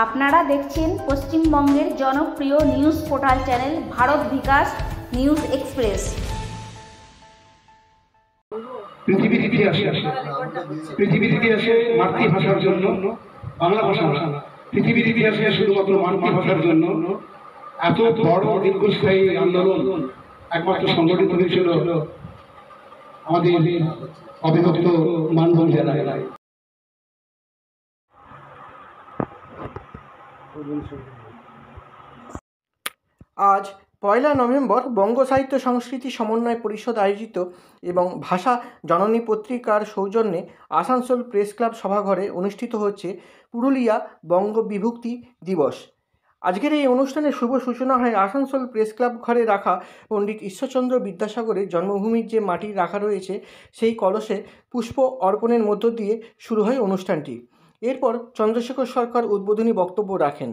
আপনারা দেখছেন পশ্চিমবঙ্গের জনপ্রিয় নিউজ পোর্টাল চ্যানেল ভারত বিকাশ নিউজ এক্সপ্রেস। পৃথিবীর ইতিহাসে মাতৃভাষার জন্য বাংলা ভাষা না, পৃথিবীর ইতিহাসে শুধুমাত্র মাতৃভাষার জন্য এত বড় দীর্ঘস্থায়ী আন্দোলন একমাত্র সংগঠিত হয়েছিল আমাদের অবিভক্ত মানভূম জেলায়। আজ 1 নভেম্বর বঙ্গ সাহিত্য সংস্কৃতি সমন্বয় পরিষদ আয়োজিত এবং ভাষা জননী পত্রিকার সৌজন্যে আসানসোল প্রেস ক্লাব সভাঘরে অনুষ্ঠিত হচ্ছে পুরুলিয়া বঙ্গ বিভক্তি দিবস। আজকের এই অনুষ্ঠানের শুভ সূচনা হয় আসানসোল প্রেস ক্লাব ঘরে রাখা পণ্ডিত ঈশ্বরচন্দ্র বিদ্যাসাগরের জন্মভূমির যে মাটি রাখা রয়েছে সেই কলসে পুষ্প অর্পণের মধ্য দিয়ে শুরু হয় অনুষ্ঠানটি। এরপর চন্দ্রশেখর সরকার উদ্বোধনী বক্তব্য রাখেন।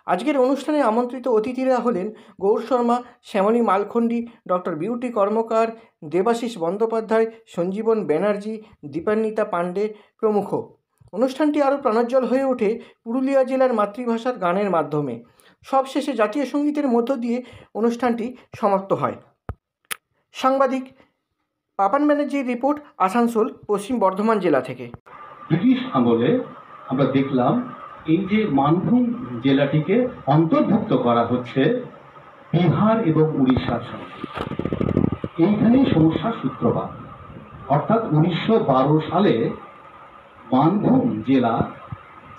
আজকের অনুষ্ঠানে আমন্ত্রিত অতিথিরা হলেন গৌর শর্মা, শ্যামলী মালখণ্ডী, ডক্টর বিউটি কর্মকার, দেবাশিস বন্দ্যোপাধ্যায়, সঞ্জীবন ব্যানার্জি, দীপান্বিতা পাণ্ডে প্রমুখ। অনুষ্ঠানটি আরও প্রাণোজ্জ্বল হয়ে ওঠে পুরুলিয়া জেলার মাতৃভাষার গানের মাধ্যমে। সবশেষে জাতীয় সঙ্গীতের মধ্য দিয়ে অনুষ্ঠানটি সমাপ্ত হয়। সাংবাদিক পাপান ব্যানার্জির রিপোর্ট, আসানসোল, পশ্চিম বর্ধমান জেলা থেকে। ব্রিটিশ আমলে আমরা দেখলাম এই যে মানভূম জেলাটিকে অন্তর্ভুক্ত করা হচ্ছে বিহার এবং উড়িষ্যার সঙ্গে। এইখানেই সমস্যার সূত্রপাত। অর্থাৎ 1912 সালে মানভূম জেলা,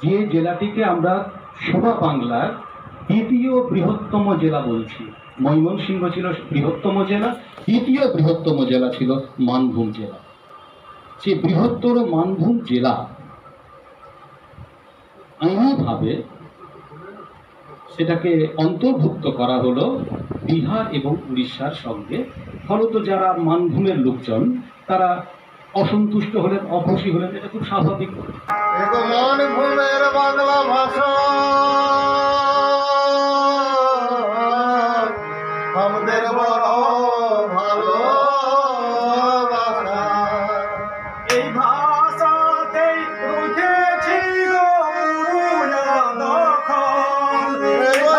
যে জেলাটিকে আমরা সোবা বাংলার দ্বিতীয় বৃহত্তম জেলা বলছি, ময়মনসিংহ ছিল বৃহত্তম জেলা, দ্বিতীয় বৃহত্তম জেলা ছিল মানভূম জেলা। যে বৃহত্তর মানভূম জেলা আইনিভাবে সেটাকে অন্তর্ভুক্ত করা হলো বিহার এবং উড়িষ্যার সঙ্গে। ফলত যারা মানভূমের লোকজন তারা অসন্তুষ্ট হলেন, অখুশি হলেন, এটা খুব স্বাভাবিক। মানভূমের বাংলা ভাষা আমাদের বড় ভালো ভাষা, এই ভাষাতেই রুখেছি গো পুরুলিয়া দখল,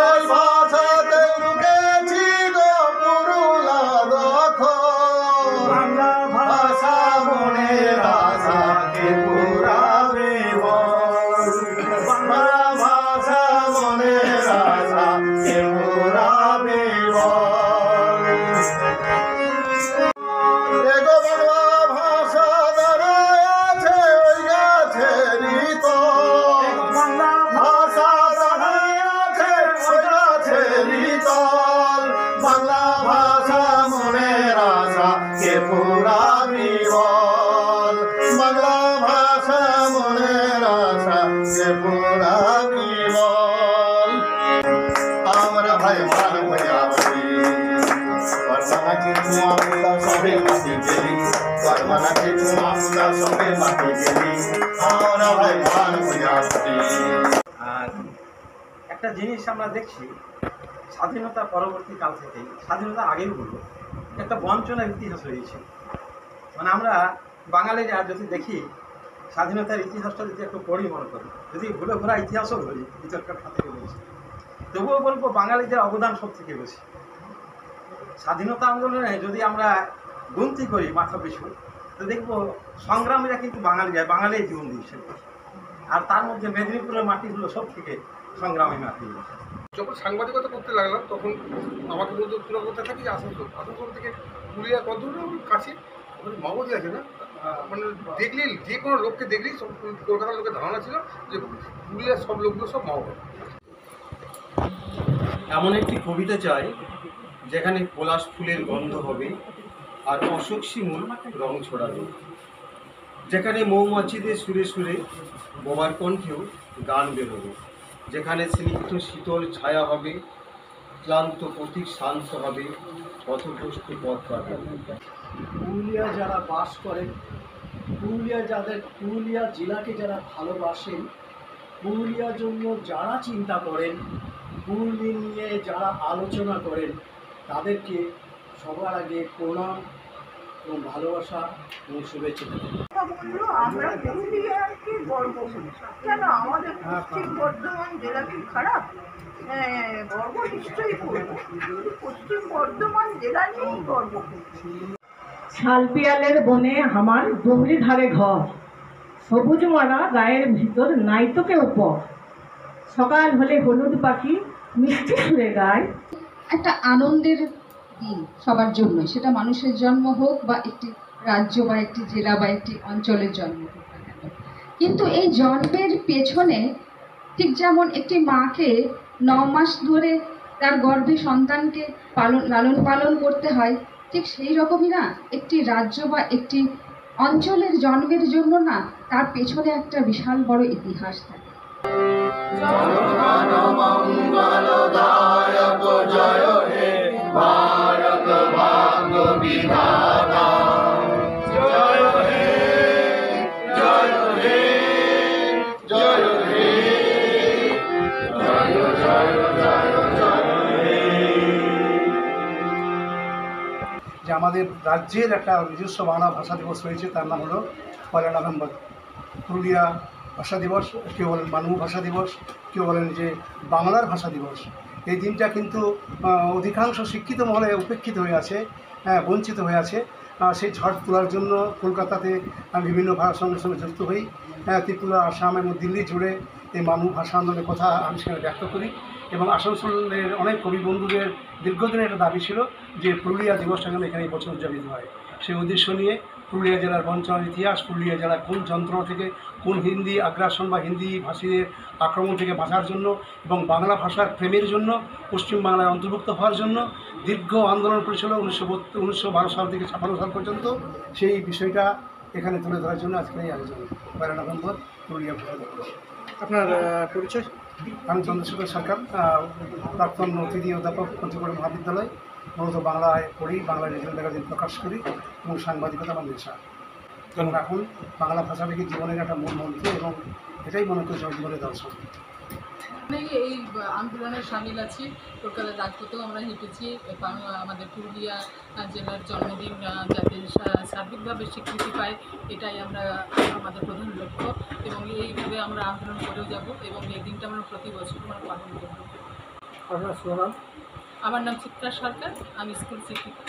এই ভাষাতেই রুখেছি গো পুরুলিয়া দখল। বাংলা ভাষা মনের আশাকে পুরাবে বল, বাংলা ভাষা মনের আশাকে পুরাবে বল। দেখো বাংলা ভাষা দাঁড়ায় আছে ওই গাছেরই তল, বাংলা ভাষা দাঁড়ায় আছে ওই গাছেরই তল। বাংলা ভাষা মনের আশাকে পুরাবি বল, বাংলা ভাষা মনের আশাকে পুরাবি বল। আমরা ভাই মান হইয়াছি কর্মনাকে তোমার সবে মাটি গেলি, কর্মনাকে তোমার সবে মাটি গেলি, আমরা ভাই মান হইয়াছি। আর একটা জিনিস আমরা দেখছি, স্বাধীনতা পরবর্তী কাল থেকেই, স্বাধীনতা আগেও বলবো, একটা বঞ্চনার ইতিহাস রয়েছে। মানে আমরা বাঙালিরা যদি দেখি স্বাধীনতার ইতিহাসটা যদি একটু পড়ি, মনে করি, যদি ঘুরে ঘোরা ইতিহাসও ধরি, বিতর্কের খাতে বলছি, তবুও বলবো বাঙালিদের অবদান সব থেকে বেশি। স্বাধীনতা আন্দোলনে যদি আমরা গুনতি করি মাথা পিছু, তো দেখবো সংগ্রামীরা কিন্তু বাঙালিরা, বাঙালি জীবন দিয়েছে। আর তার মধ্যে মেদিনীপুরের মাটিগুলো সব থেকে সংগ্রামী মাটি। যখন সাংবাদিকতা করতে লাগলাম তখন আমাকে বলতো পুরো কথা থাকি যে আসানসোল থেকে পুরুলিয়া কত কাছে মাওবাদী আছে না, মানে দেখলেই যে কোনো লোককে দেখলেই সব কলকাতার লোকের ধারণা ছিল যে পুরুলিয়ার সব লোকগুলো সব মাওবাদী। এমন একটি কবিতা চাই যেখানে পলাশ ফুলের গন্ধ হবে আর অশোক শিমুল রং ছড়াবে, যেখানে মৌমাছিদের সুরে সুরে বোমার কণ্ঠেও গান বেরোবে, যেখানে স্নিগ্ধ শীতল ছায়া হবে, ক্লান্ত প্রতীক শান্ত হবে, পথভ্রষ্ট পথ পাবে। পুরুলিয়া যারা বাস করেন, পুরুলিয়া জেলাকে যারা ভালোবাসেন, পুরুলিয়ার জন্য যারা চিন্তা করেন, পুরুলিয়া নিয়ে যারা আলোচনা করেন, তাদেরকে সবার আগে প্রণাম এবং ভালোবাসা এবং শুভেচ্ছা থাকবে। আমরা পুরুলিয়াকে গর্ব করি। কেন আমাদের পশ্চিম বর্ধমান জেলা কি খারাপ? গর্ব নিশ্চয়ই করবো, পশ্চিম বর্ধমান জেলা নিয়েই গর্ব করছি। শালপিয়ালের বনে আমার ডুবরি ধারে ঘর, সবুজ মারা গায়ের ভিতর নাইতো কেউ পর, সকাল হলে হলুদ পাখি মিষ্টি সুরে গায়। একটা আনন্দের দিন সবার জন্য, সেটা মানুষের জন্ম হোক বা একটি রাজ্য বা একটি জেলা বা একটি অঞ্চলের জন্ম হোক না কেন। কিন্তু এই জন্মের পেছনে ঠিক যেমন একটি মাকে 9 মাস ধরে তার গর্ভে সন্তানকে লালন পালন করতে হয়, ঠিক সেই রকমই না একটি রাজ্য বা একটি অঞ্চলের জন্মের জন্য না তার পেছনে একটা বিশাল বড় ইতিহাস থাকে। জয় হে ভারত ভাগ্য বিধাতা, জয় হে জয় হে জয় হে জয় জয় জয় জয় হে। যে আমাদের রাজ্যের একটা নিজস্ব বাংলা ভাষা দিবস রয়েছে, তার নাম হলো 1 নভেম্বর। পুরুলিয়া ভাষা দিবস, কেউ বলেন মানব ভাষা দিবস, কেউ বলেন যে বাংলার ভাষা দিবস। এই দিনটা কিন্তু অধিকাংশ শিক্ষিত মহলে উপেক্ষিত হয়ে আছে, বঞ্চিত হয়ে আছে। সেই ঝড় তোলার জন্য কলকাতাতে বিভিন্ন ভাষার সঙ্গে যুক্ত হই। ত্রিপুরা, আসাম এবং দিল্লি জুড়ে এই মানব ভাষা আন্দোলনের কথা আমি সেখানে ব্যক্ত করি। এবং আসানসোলের অনেক কবি বন্ধুদের দীর্ঘদিনের একটা দাবি ছিল যে পুরুলিয়া দিবসটা যেন এখানে এই বছর উদযাপিত হয়। সেই উদ্দেশ্য নিয়ে পুরুলিয়া জেলার বঞ্চনার ইতিহাস, পুরুলিয়া জেলা কোন যন্ত্রণা থেকে, কোন হিন্দি আগ্রাসন বা হিন্দি ভাষীদের আক্রমণ থেকে বাঁচার জন্য এবং বাংলা ভাষার প্রেমের জন্য, পশ্চিমবাংলায় অন্তর্ভুক্ত হওয়ার জন্য দীর্ঘ আন্দোলন করেছিল 1912 সাল থেকে 56 সাল পর্যন্ত। সেই বিষয়টা এখানে তুলে ধরার জন্য আজকে এই আয়োজন 1 নভেম্বর পুরুলিয়া ভাষা দিবস। আপনার পরিচয়? আমি চন্দ্রশেখর সরকার, প্রাক্তন অতিথি অধ্যাপক পঞ্চগড় মহাবিদ্যালয়। মূলত বাংলায় পড়ি, বাংলা রিজন ম্যাগাজিন প্রকাশ করি এবং সাংবাদিকতা আমার নেশা। এবং এখন বাংলা ভাষাটাকে জীবনের একটা মূল মন্ত্র এবং এটাই মনে করছি আমার জীবনের দর্শন। এই আন্দোলনে সামিল আছি, কলকাতার রাজপথেও আমরা হেঁটেছি। আমাদের পুরুলিয়া জেলার জন্মদিন যাতে সার্বিকভাবে স্বীকৃতি পায়, এটাই আমাদের প্রধান লক্ষ্য এবং এইভাবে আমরা আন্দোলন করেও যাব এবং এই দিনটা আমরা প্রতি বছর আমরা পালন করব। আপনার সুনাম? আমার নাম চিত্রা সরকার, আমি স্কুল শিক্ষিকা।